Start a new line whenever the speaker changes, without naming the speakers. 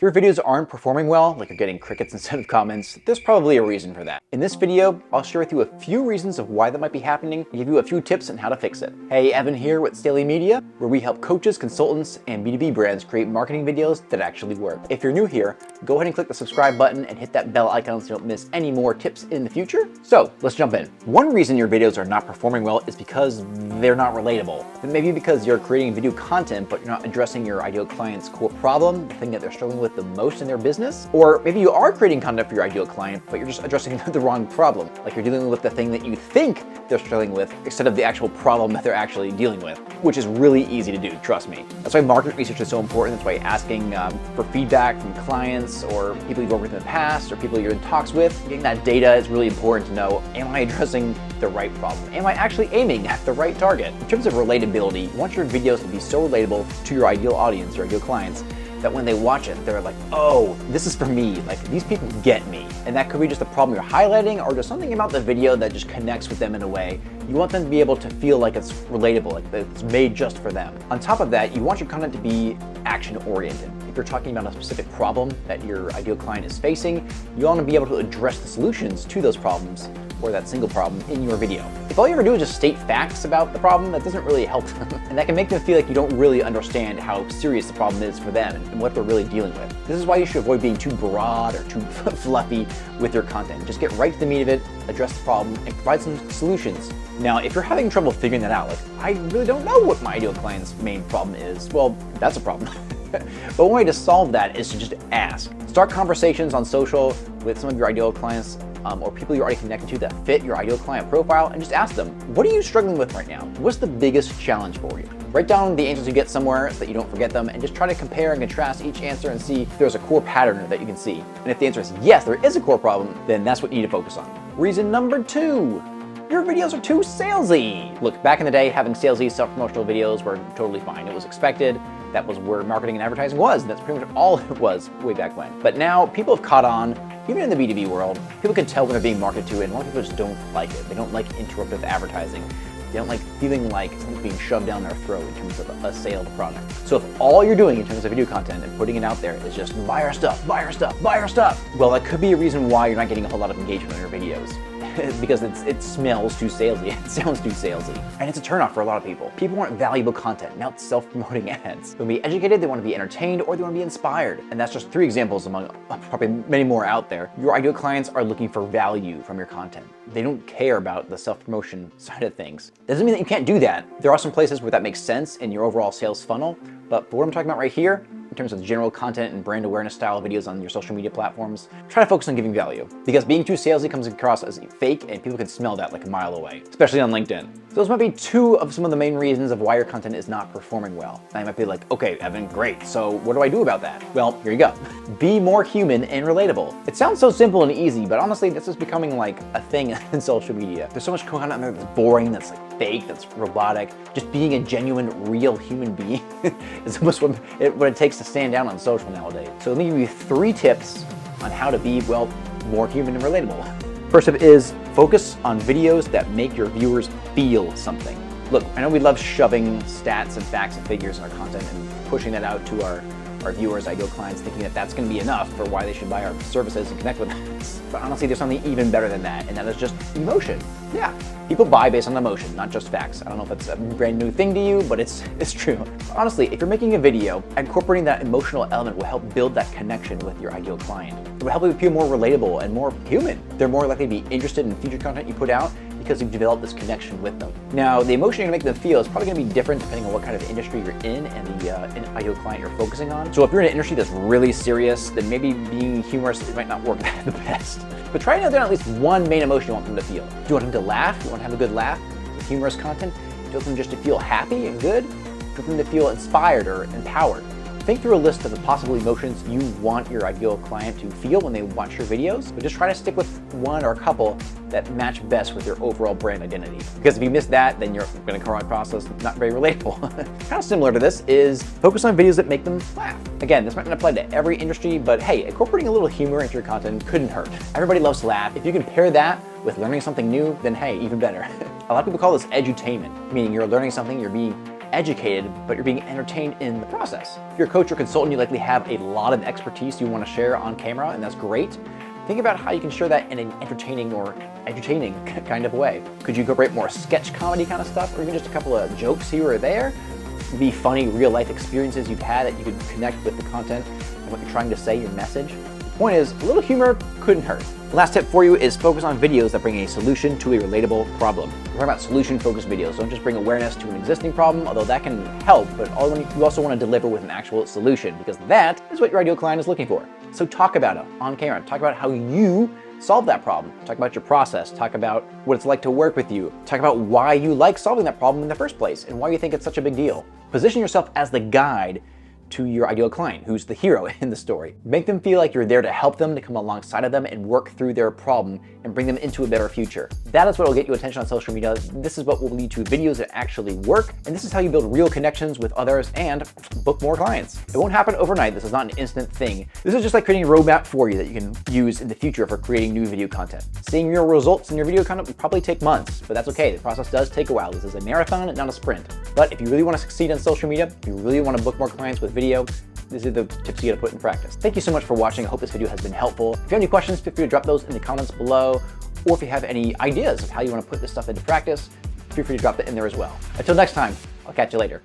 If your videos aren't performing well, like you're getting crickets instead of comments, there's probably a reason for that. In this video, I'll share with you a few reasons of why that might be happening and give you a few tips on how to fix it. Hey, Evan here with Raleigh Media, where we help coaches, consultants, and B2B brands create marketing videos that actually work. If you're new here, go ahead and click the subscribe button and hit that bell icon so you don't miss any more tips in the future. So let's jump in. One reason your videos are not performing well is because they're not relatable. Maybe because you're creating video content, but you're not addressing your ideal client's core problem, the thing that they're struggling with the most in their business. Or maybe you are creating content for your ideal client, but you're just addressing the wrong problem. Like you're dealing with the thing that you think they're struggling with instead of the actual problem that they're actually dealing with, which is really easy to do, trust me. That's why market research is so important. That's why asking for feedback from clients or people you've worked with in the past or people you're in talks with. Getting that data is really important to know, am I addressing the right problem? Am I actually aiming at the right target? In terms of relatability, you want your videos to be so relatable to your ideal audience, your ideal clients, that when they watch it, they're like, oh, this is for me. Like, these people get me. And that could be just a problem you're highlighting or just something about the video that just connects with them in a way. You want them to be able to feel like it's relatable, like it's made just for them. On top of that, you want your content to be action-oriented. If you're talking about a specific problem that your ideal client is facing, you want to be able to address the solutions to those problems or that single problem in your video. If all you ever do is just state facts about the problem, that doesn't really help them. And that can make them feel like you don't really understand how serious the problem is for them and what they're really dealing with. This is why you should avoid being too broad or too fluffy with your content. Just get right to the meat of it, address the problem, and provide some solutions. Now, if you're having trouble figuring that out, like, I really don't know what my ideal client's main problem is, well, that's a problem. But one way to solve that is to just ask. Start conversations on social with some of your ideal clients or people you're already connected to that fit your ideal client profile, and just ask them, what are you struggling with right now? What's the biggest challenge for you? Write down the answers you get somewhere so that you don't forget them, and just try to compare and contrast each answer and see if there's a core pattern that you can see. And if the answer is yes, there is a core problem, then that's what you need to focus on. Reason number 2. Your videos are too salesy. Look, back in the day, having salesy self-promotional videos were totally fine. It was expected. That was where marketing and advertising was. That's pretty much all it was way back when. But now people have caught on, even in the B2B world, people can tell when they're being marketed to, and a lot of people just don't like it. They don't like interruptive advertising. They don't like feeling like something's being shoved down their throat in terms of a sale of the product. So if all you're doing in terms of video content and putting it out there is just buy our stuff, buy our stuff, buy our stuff, well, that could be a reason why you're not getting a whole lot of engagement on your videos. Because it smells too salesy, it sounds too salesy. And it's a turnoff for a lot of people. People want valuable content, not self-promoting ads. They want to be educated, they want to be entertained, or they want to be inspired. And that's just 3 examples among probably many more out there. Your ideal clients are looking for value from your content. They don't care about the self-promotion side of things. Doesn't mean that you can't do that. There are some places where that makes sense in your overall sales funnel, but for what I'm talking about right here, in terms of general content and brand awareness style videos on your social media platforms, try to focus on giving value. Because being too salesy comes across as fake and people can smell that like a mile away, especially on LinkedIn. So those might be 2 of some of the main reasons of why your content is not performing well. Now you might be like, okay, Evan, great. So what do I do about that? Well, here you go. Be more human and relatable. It sounds so simple and easy, but honestly, this is becoming like a thing in social media. There's so much content out there that's boring, that's like fake, that's robotic. Just being a genuine, real human being is almost what it takes to stand out on social nowadays. So let me give you 3 tips on how to be, well, more human and relatable. First tip is focus on videos that make your viewers feel something. Look, I know we love shoving stats and facts and figures in our content and pushing that out to our viewers, ideal clients, thinking that that's going to be enough for why they should buy our services and connect with us. But honestly, there's something even better than that, and that is just emotion. Yeah, people buy based on emotion, not just facts. I don't know if that's a brand new thing to you, but it's true. But honestly, if you're making a video, incorporating that emotional element will help build that connection with your ideal client. It will help you feel more relatable and more human. They're more likely to be interested in future content you put out because you've developed this connection with them. Now, the emotion you're gonna make them feel is probably gonna be different depending on what kind of industry you're in and the ideal client you're focusing on. So if you're in an industry that's really serious, then maybe being humorous, it might not work the best. But try to nail down at least one main emotion you want them to feel. Do you want them to laugh? Do you want to have a good laugh with humorous content? Do you want them just to feel happy and good? Do you want them to feel inspired or empowered? Think through a list of the possible emotions you want your ideal client to feel when they watch your videos, but just try to stick with one or a couple that match best with your overall brand identity. Because if you miss that, then you're going to come across as not very relatable. Kind of similar to this is focus on videos that make them laugh. Again, this might not apply to every industry, but hey, incorporating a little humor into your content couldn't hurt. Everybody loves to laugh. If you can pair that with learning something new, then hey, even better. A lot of people call this edutainment, meaning you're learning something, you're being educated, but you're being entertained in the process. If you're a coach or consultant, you likely have a lot of expertise you want to share on camera, and that's great. Think about how you can share that in an entertaining or edutaining kind of way. Could you incorporate more sketch comedy kind of stuff, or even just a couple of jokes here or there? Maybe funny real life experiences you've had that you could connect with the content and what you're trying to say, your message. The point is, a little humor couldn't hurt. The last tip for you is focus on videos that bring a solution to a relatable problem. We're talking about solution-focused videos. Don't just bring awareness to an existing problem, although that can help, but you also want to deliver with an actual solution, because that is what your ideal client is looking for. So talk about it on camera. Talk about how you solve that problem. Talk about your process. Talk about what it's like to work with you. Talk about why you like solving that problem in the first place and why you think it's such a big deal. Position yourself as the guide to your ideal client, who's the hero in the story. Make them feel like you're there to help them, to come alongside of them and work through their problem and bring them into a better future. That is what will get you attention on social media. This is what will lead to videos that actually work. And this is how you build real connections with others and book more clients. It won't happen overnight. This is not an instant thing. This is just like creating a roadmap for you that you can use in the future for creating new video content. Seeing real results in your video content will probably take months, but that's okay. The process does take a while. This is a marathon and not a sprint. But if you really want to succeed on social media, if you really want to book more clients with video, these are the tips you gotta put in practice. Thank you so much for watching. I hope this video has been helpful. If you have any questions, feel free to drop those in the comments below. Or if you have any ideas of how you wanna put this stuff into practice, feel free to drop that in there as well. Until next time, I'll catch you later.